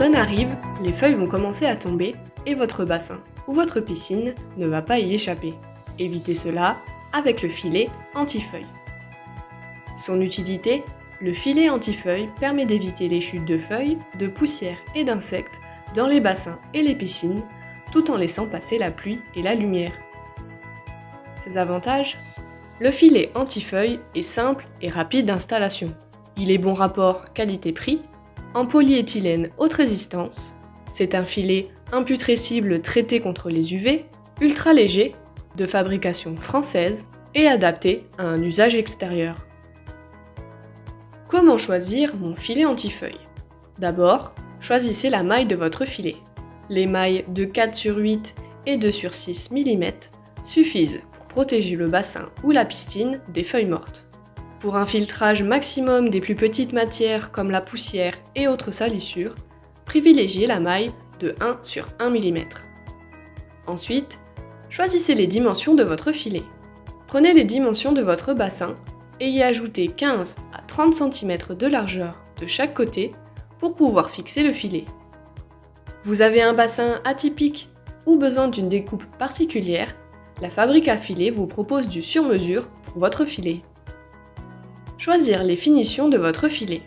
l'automne arrive, les feuilles vont commencer à tomber et votre bassin ou votre piscine ne va pas y échapper. Évitez cela avec le filet anti-feuilles. Son utilité, le filet anti-feuilles permet d'éviter les chutes de feuilles, de poussière et d'insectes dans les bassins et les piscines, tout en laissant passer la pluie et la lumière. Ses avantages ? Le filet anti-feuilles est simple et rapide d'installation. Il est bon rapport qualité-prix, en polyéthylène haute résistance. C'est un filet imputrescible traité contre les UV, ultra léger, de fabrication française et adapté à un usage extérieur. Comment choisir mon filet anti-feuilles ? D'abord, choisissez la maille de votre filet. Les mailles de 4/8 et 2/6 mm suffisent pour protéger le bassin ou la piscine des feuilles mortes. Pour un filtrage maximum des plus petites matières comme la poussière et autres salissures, privilégiez la maille de 1/1 mm. Ensuite, choisissez les dimensions de votre filet. Prenez les dimensions de votre bassin et y ajoutez 15 à 30 cm de largeur de chaque côté pour pouvoir fixer le filet. Vous avez un bassin atypique ou besoin d'une découpe particulière, la fabrique à filets vous propose du sur-mesure pour votre filet. Choisir les finitions de votre filet.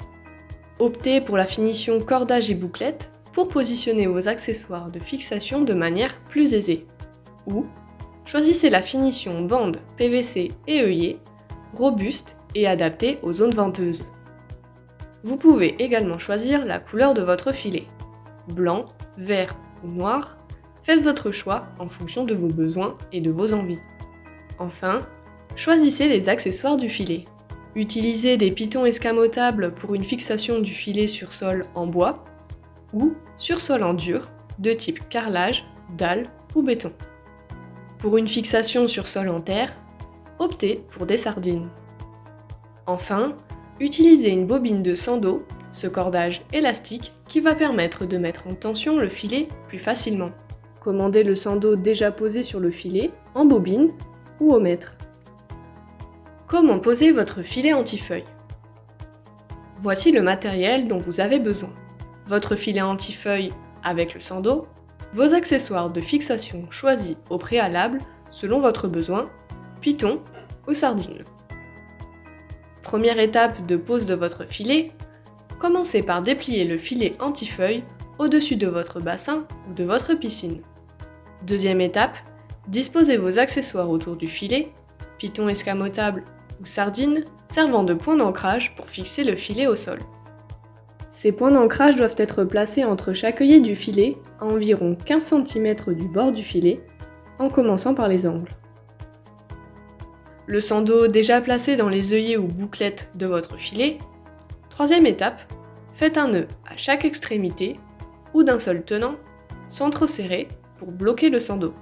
Optez pour la finition cordage et bouclette pour positionner vos accessoires de fixation de manière plus aisée. Ou choisissez la finition bande PVC et œillet, robuste et adaptée aux zones venteuses. Vous pouvez également choisir la couleur de votre filet. Blanc, vert ou noir, faites votre choix en fonction de vos besoins et de vos envies. Enfin, choisissez les accessoires du filet. Utilisez des pitons escamotables pour une fixation du filet sur sol en bois ou sur sol en dur de type carrelage, dalle ou béton. Pour une fixation sur sol en terre, optez pour des sardines. Enfin, utilisez une bobine de sando, ce cordage élastique qui va permettre de mettre en tension le filet plus facilement. Commandez le sando déjà posé sur le filet, en bobine ou au mètre. Comment poser votre filet anti-feuilles ? Voici le matériel dont vous avez besoin. Votre filet anti-feuilles avec le sando, vos accessoires de fixation choisis au préalable selon votre besoin, piton ou sardine. Première étape de pose de votre filet, commencez par déplier le filet anti-feuilles au-dessus de votre bassin ou de votre piscine. Deuxième étape, disposez vos accessoires autour du filet, piton escamotable ou sardine, servant de point d'ancrage pour fixer le filet au sol. Ces points d'ancrage doivent être placés entre chaque œillet du filet, à environ 15 cm du bord du filet, en commençant par les angles. Le sando déjà placé dans les œillets ou bouclettes de votre filet. Troisième étape, faites un nœud à chaque extrémité ou d'un seul tenant, sans trop serrer, pour bloquer le sando.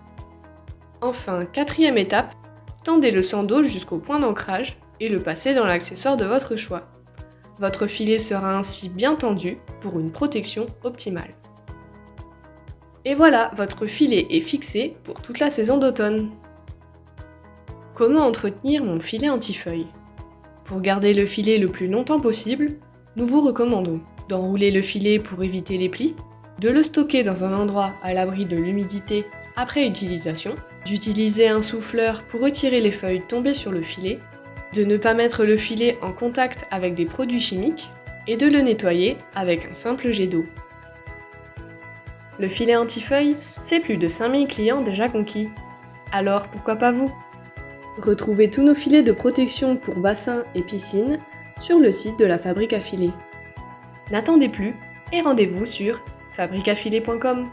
Enfin, quatrième étape, tendez le sando jusqu'au point d'ancrage et le passez dans l'accessoire de votre choix. Votre filet sera ainsi bien tendu pour une protection optimale. Et voilà, votre filet est fixé pour toute la saison d'automne. Comment entretenir mon filet anti-feuilles ? Pour garder le filet le plus longtemps possible, nous vous recommandons d'enrouler le filet pour éviter les plis, de le stocker dans un endroit à l'abri de l'humidité après utilisation, d'utiliser un souffleur pour retirer les feuilles tombées sur le filet, de ne pas mettre le filet en contact avec des produits chimiques et de le nettoyer avec un simple jet d'eau. Le filet anti-feuilles, c'est plus de 5000 clients déjà conquis. Alors pourquoi pas vous ? Retrouvez tous nos filets de protection pour bassin et piscine sur le site de la Fabrique à filets. N'attendez plus et rendez-vous sur fabriqueafilets.com.